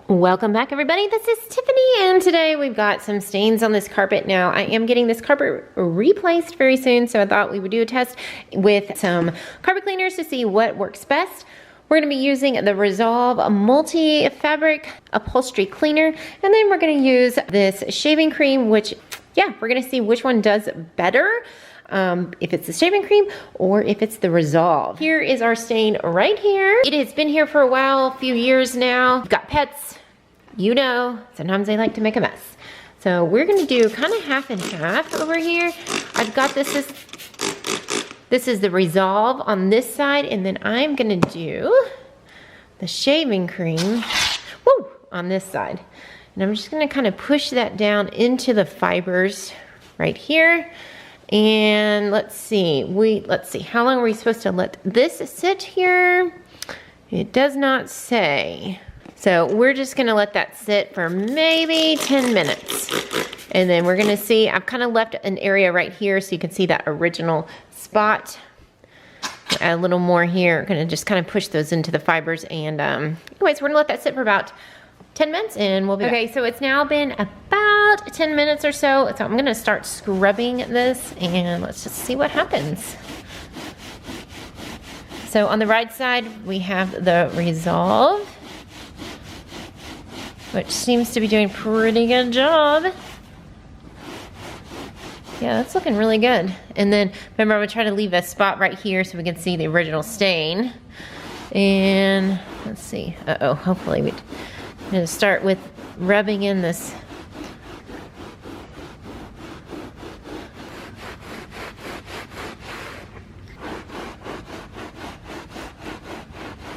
Welcome back, everybody. This is Tiffany, and today we've got some stains on this carpet. Now, I am getting this carpet replaced very soon, so I thought we would do a test with some carpet cleaners to see what works best. We're going to be using the Resolve Multi-Fabric Upholstery Cleaner, and then we're going to use this shaving cream, which, yeah, we're going to see which one does better. If it's the shaving cream or if it's the Resolve. Here is our stain right here. It has been here for a while, a few years now. We've got pets, you know, sometimes they like to make a mess. So we're gonna do kind of half and half over here. I've got this is the Resolve on this side, and then I'm gonna do the shaving cream, on this side. And I'm just gonna kind of push that down into the fibers right here. And let's see, how long are we supposed to let this sit here? It does not say. So we're just gonna let that sit for maybe 10 minutes. And then we're gonna see, I've kind of left an area right here so you can see that original spot. Add a little more here, gonna just kind of push those into the fibers. And anyways, we're gonna let that sit for about 10 minutes and we'll be back. Okay, so it's now been about 10 minutes or so. So I'm gonna start scrubbing this and let's just see what happens. So on the right side, we have the Resolve, which seems to be doing a pretty good job. Yeah, that's looking really good. And then remember, I'm gonna try to leave a spot right here so we can see the original stain. And let's see, hopefully I'm gonna start with rubbing in this.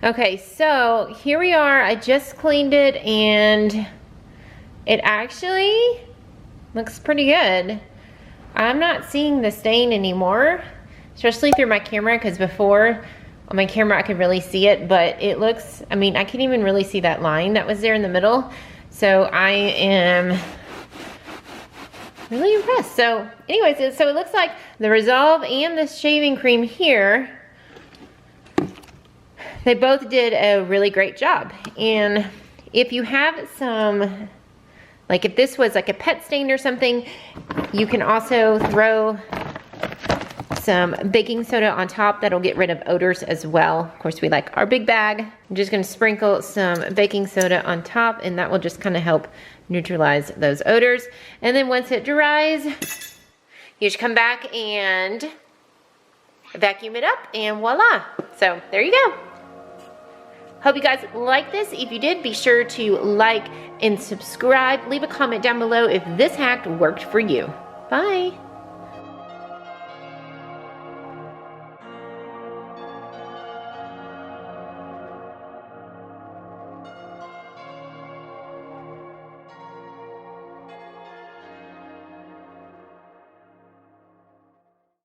Okay, so here we are. I just cleaned it and it actually looks pretty good. I'm not seeing the stain anymore, especially through my camera, because before on my camera I could really see it, but it looks, I mean, I can't even really see that line that was there in the middle. So I am really impressed. So anyways, so it looks like the Resolve and the shaving cream here, they both did a really great job. And if you have some, like if this was like a pet stain or something, you can also throw some baking soda on top. That'll get rid of odors as well. Of course, we like our big bag. I'm just gonna sprinkle some baking soda on top, and that will just kind of help neutralize those odors. And then once it dries, you just come back and vacuum it up, and voila. So there you go. Hope you guys like this. If you did, be sure to like and subscribe. Leave a comment down below if this hack worked for you. Bye.